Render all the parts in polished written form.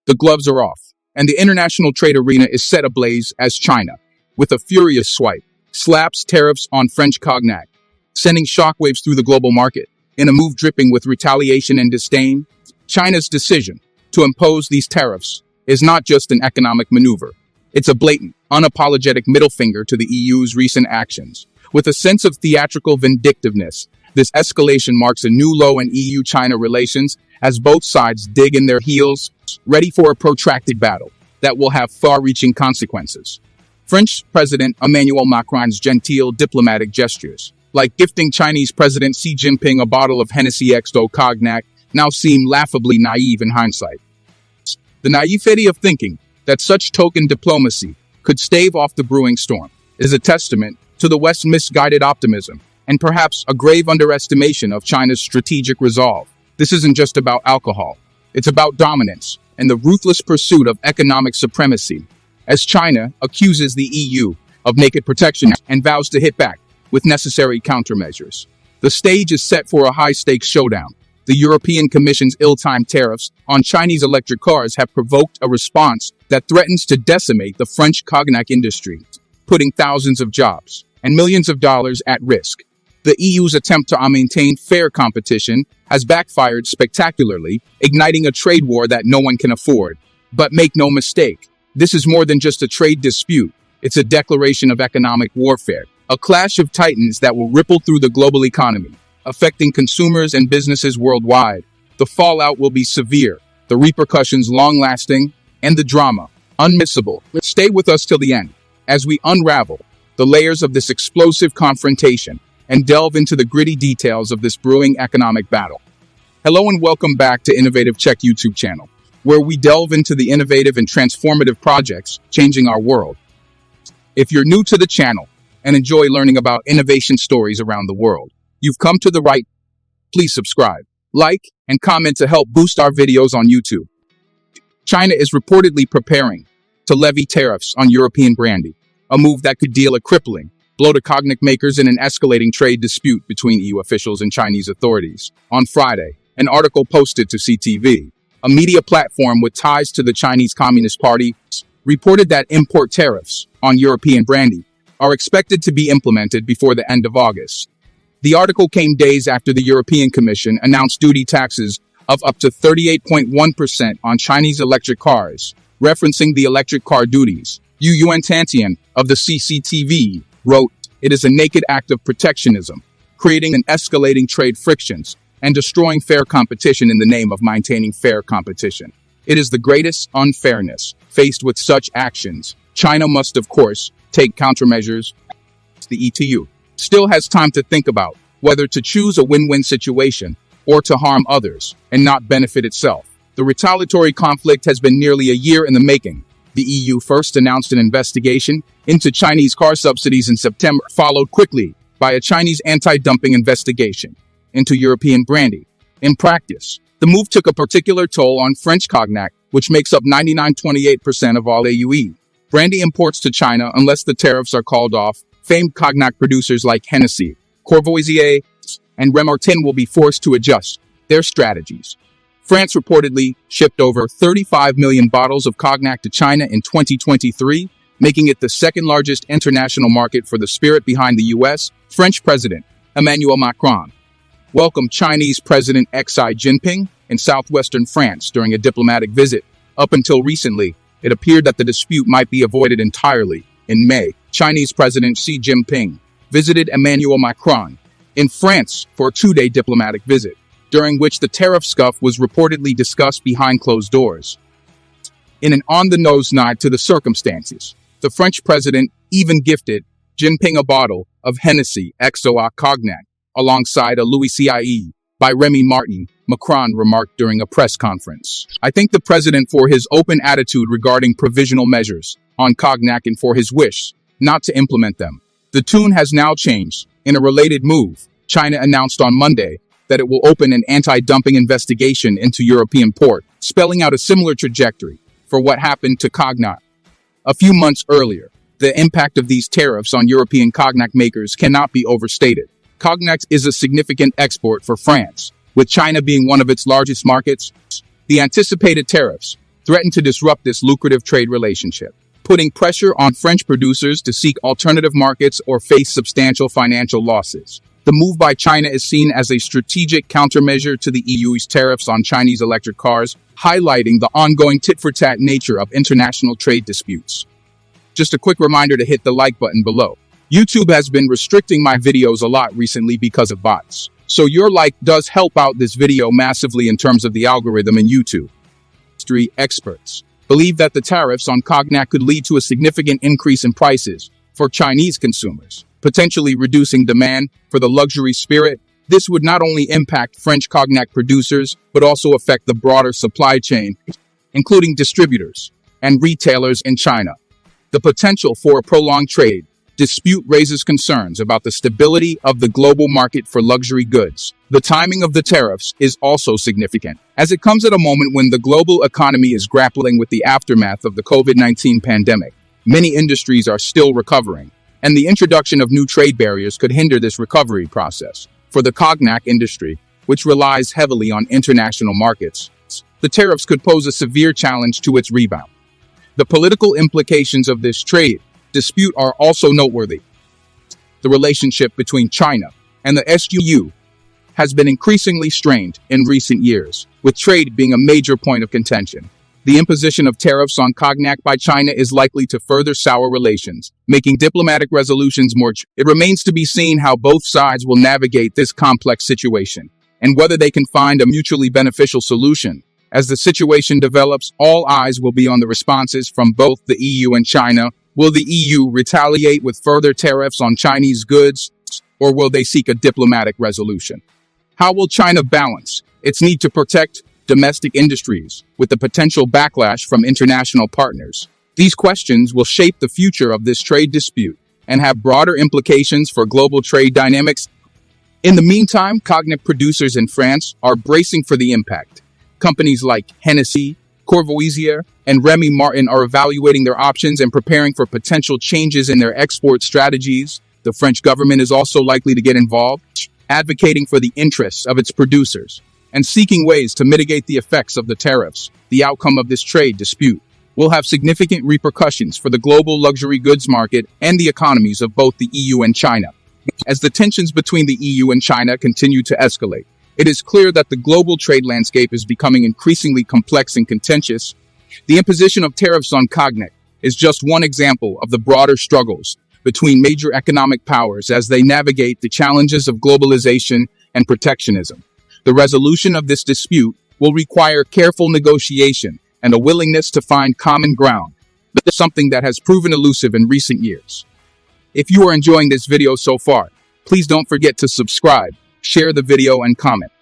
The gloves are off, and the international trade arena is set ablaze as China, with a furious swipe, slaps tariffs on French cognac, sending shockwaves through the global market. In a move dripping with retaliation and disdain, China's decision to impose these tariffs is not just an economic maneuver. It's a blatant, unapologetic middle finger to the EU's recent actions. With a sense of theatrical vindictiveness, this escalation marks a new low in EU-China relations as both sides dig in their heels, ready for a protracted battle that will have far-reaching consequences. French President Emmanuel Macron's genteel diplomatic gestures, like gifting Chinese President Xi Jinping a bottle of Hennessy XO Cognac, now seem laughably naive in hindsight. The naivety of thinking that such token diplomacy could stave off the brewing storm is a testament to the West's misguided optimism and perhaps a grave underestimation of China's strategic resolve. This isn't just about alcohol. It's about dominance and the ruthless pursuit of economic supremacy, as China accuses the EU of naked protection and vows to hit back with necessary countermeasures. The stage is set for a high-stakes showdown. The European Commission's ill-timed tariffs on Chinese electric cars have provoked a response that threatens to decimate the French cognac industry, putting thousands of jobs and millions of dollars at risk. The EU's attempt to maintain fair competition has backfired spectacularly, igniting a trade war that no one can afford. But make no mistake, this is more than just a trade dispute. It's a declaration of economic warfare, a clash of titans that will ripple through the global economy, affecting consumers and businesses worldwide. The fallout will be severe, the repercussions long-lasting, and the drama unmissable. Stay with us till the end as we unravel the layers of this explosive confrontation and delve into the gritty details of this brewing economic battle. Hello and welcome back to Innovative Check YouTube channel, where we delve into the innovative and transformative projects changing our world. If you're new to the channel and enjoy learning about innovation stories around the world, you've come to the right. Please subscribe, like, and comment to help boost our videos on YouTube. China is reportedly preparing to levy tariffs on European brandy, a move that could deal a crippling blow to cognac makers in an escalating trade dispute between EU officials and Chinese authorities. On Friday, an article posted to CTV, a media platform with ties to the Chinese Communist Party, reported that import tariffs on European brandy are expected to be implemented before the end of August. The article came days after the European Commission announced duty taxes of up to 38.1% on Chinese electric cars, referencing the electric car duties. E.U-China of the CCTV wrote, "It is a naked act of protectionism, creating and escalating trade frictions and destroying fair competition in the name of maintaining fair competition. It is the greatest unfairness. Faced with such actions, China must, of course, take countermeasures." The EU still has time to think about whether to choose a win-win situation or to harm others and not benefit itself. The retaliatory conflict has been nearly a year in the making. The EU first announced an investigation into Chinese car subsidies in September, followed quickly by a Chinese anti-dumping investigation into European brandy. In practice, the move took a particular toll on French cognac, which makes up 99.28% of all AUE brandy imports to China unless the tariffs are called off. Famed cognac producers like Hennessy, Courvoisier, and Repercussions will be forced to adjust their strategies. France reportedly shipped over 35 million bottles of cognac to China in 2023, making it the second largest international market for the spirit behind the U.S. French President Emmanuel Macron welcomed Chinese President Xi Jinping in southwestern France during a diplomatic visit. Up until recently, it appeared that the dispute might be avoided entirely. In May, Chinese President Xi Jinping visited Emmanuel Macron in France for a two-day diplomatic visit, during which the tariff scuff was reportedly discussed behind closed doors. In an on-the-nose nod to the circumstances, the French president even gifted Jinping a bottle of Hennessy XO Cognac alongside a Louis CIE by Remy Martin, Macron remarked during a press conference. "I thank the president for his open attitude regarding provisional measures on cognac and for his wish not to implement them. The tune has now changed. In a related move, China announced on Monday that it will open an anti-dumping investigation into European port, spelling out a similar trajectory for what happened to cognac a few months earlier. The impact of these tariffs on European cognac makers cannot be overstated. Cognac is a significant export for France, with China being one of its largest markets. The anticipated tariffs threaten to disrupt this lucrative trade relationship, putting pressure on French producers to seek alternative markets or face substantial financial losses. The move by China is seen as a strategic countermeasure to the EU's tariffs on Chinese electric cars, highlighting the ongoing tit-for-tat nature of international trade disputes. Just a quick reminder to hit the like button below. YouTube has been restricting my videos a lot recently because of bots, so your like does help out this video massively in terms of the algorithm in YouTube. Industry experts believe that the tariffs on cognac could lead to a significant increase in prices for Chinese consumers, potentially reducing demand for the luxury spirit. This would not only impact French cognac producers, but also affect the broader supply chain, including distributors and retailers in China. The potential for a prolonged trade dispute raises concerns about the stability of the global market for luxury goods. The timing of the tariffs is also significant, as it comes at a moment when the global economy is grappling with the aftermath of the COVID-19 pandemic. Many industries are still recovering, and the introduction of new trade barriers could hinder this recovery process. For the cognac industry, which relies heavily on international markets, the tariffs could pose a severe challenge to its rebound. The political implications of this trade dispute are also noteworthy. The relationship between China and the EU has been increasingly strained in recent years, with trade being a major point of contention. The imposition of tariffs on cognac by China is likely to further sour relations, making diplomatic resolutions more challenging. It remains to be seen how both sides will navigate this complex situation, and whether they can find a mutually beneficial solution. As the situation develops, all eyes will be on the responses from both the EU and China. Will the EU retaliate with further tariffs on Chinese goods, or will they seek a diplomatic resolution? How will China balance its need to protect domestic industries with the potential backlash from international partners? These questions will shape the future of this trade dispute and have broader implications for global trade dynamics. In the meantime, cognac producers in France are bracing for the impact. Companies like Hennessy, Courvoisier, and Remy Martin are evaluating their options and preparing for potential changes in their export strategies. The French government is also likely to get involved, advocating for the interests of its producers and seeking ways to mitigate the effects of the tariffs. The outcome of this trade dispute will have significant repercussions for the global luxury goods market and the economies of both the EU and China. As the tensions between the EU and China continue to escalate, it is clear that the global trade landscape is becoming increasingly complex and contentious. The imposition of tariffs on cognac is just one example of the broader struggles between major economic powers as they navigate the challenges of globalization and protectionism. The resolution of this dispute will require careful negotiation and a willingness to find common ground, something that has proven elusive in recent years. If you are enjoying this video so far, please don't forget to subscribe, share the video, and comment.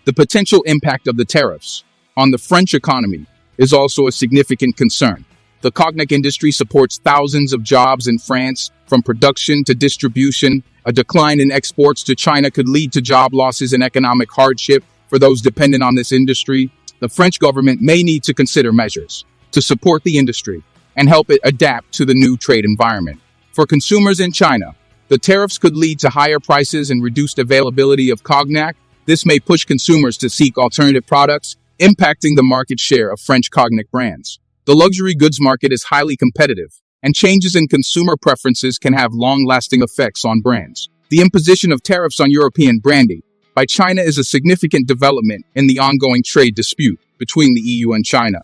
The potential impact of the tariffs on the French economy is also a significant concern. The cognac industry supports thousands of jobs in France, from production to distribution. A decline in exports to China could lead to job losses and economic hardship for those dependent on this industry. The French government may need to consider measures to support the industry and help it adapt to the new trade environment. For consumers in China, the tariffs could lead to higher prices and reduced availability of cognac. This may push consumers to seek alternative products, impacting the market share of French cognac brands. The luxury goods market is highly competitive, and changes in consumer preferences can have long-lasting effects on brands. The imposition of tariffs on European brandy by China is a significant development in the ongoing trade dispute between the EU and China.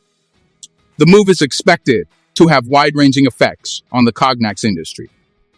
The move is expected to have wide-ranging effects on the cognac industry,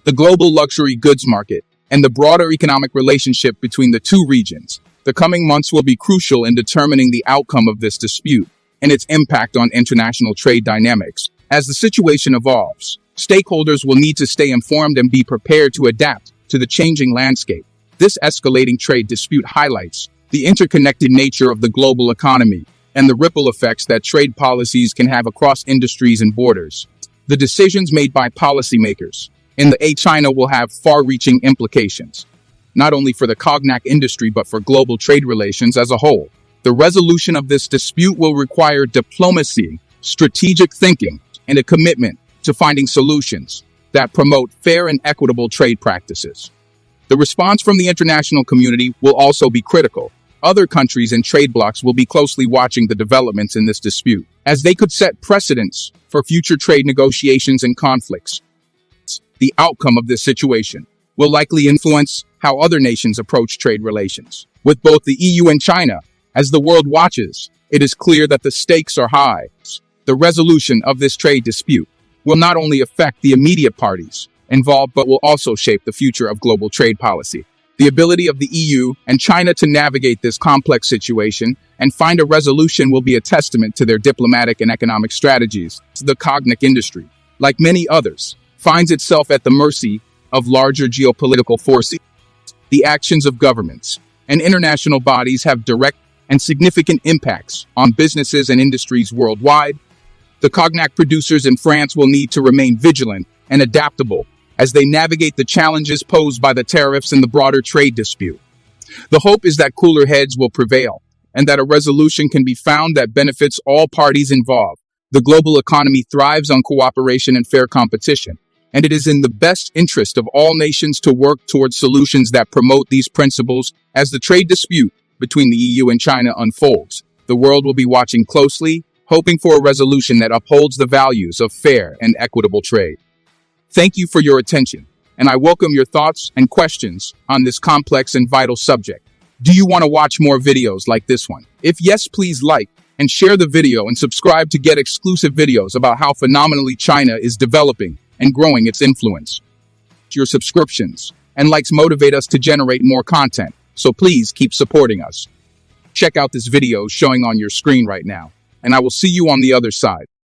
the global luxury goods market, and the broader economic relationship between the two regions. The coming months will be crucial in determining the outcome of this dispute and its impact on international trade dynamics. As the situation evolves, stakeholders will need to stay informed and be prepared to adapt to the changing landscape. This escalating trade dispute highlights the interconnected nature of the global economy and the ripple effects that trade policies can have across industries and borders. The decisions made by policymakers in the E.U-China will have far-reaching implications, not only for the cognac industry but for global trade relations as a whole. The resolution of this dispute will require diplomacy, strategic thinking, and a commitment to finding solutions that promote fair and equitable trade practices. The response from the international community will also be critical. other countries and trade blocs will be closely watching the developments in this dispute, as they could set precedents for future trade negotiations and conflicts. The outcome of this situation will likely influence how other nations approach trade relations. With both the EU and China, as the world watches, it is clear that the stakes are high. The resolution of this trade dispute will not only affect the immediate parties involved, but will also shape the future of global trade policy. The ability of the EU and China to navigate this complex situation and find a resolution will be a testament to their diplomatic and economic strategies. The cognac industry, like many others, finds itself at the mercy of larger geopolitical forces. The actions of governments and international bodies have direct and significant impacts on businesses and industries worldwide. The cognac producers in France will need to remain vigilant and adaptable as they navigate the challenges posed by the tariffs and the broader trade dispute. The hope is that cooler heads will prevail and that a resolution can be found that benefits all parties involved. The global economy thrives on cooperation and fair competition, and it is in the best interest of all nations to work towards solutions that promote these principles. As the trade dispute between the EU and China unfolds, the world will be watching closely, hoping for a resolution that upholds the values of fair and equitable trade. Thank you for your attention, and I welcome your thoughts and questions on this complex and vital subject. Do you want to watch more videos like this one? If yes, please like and share the video and subscribe to get exclusive videos about how phenomenally China is developing and growing its influence. Your subscriptions and likes motivate us to generate more content, so please keep supporting us. Check out this video showing on your screen right now, and I will see you on the other side.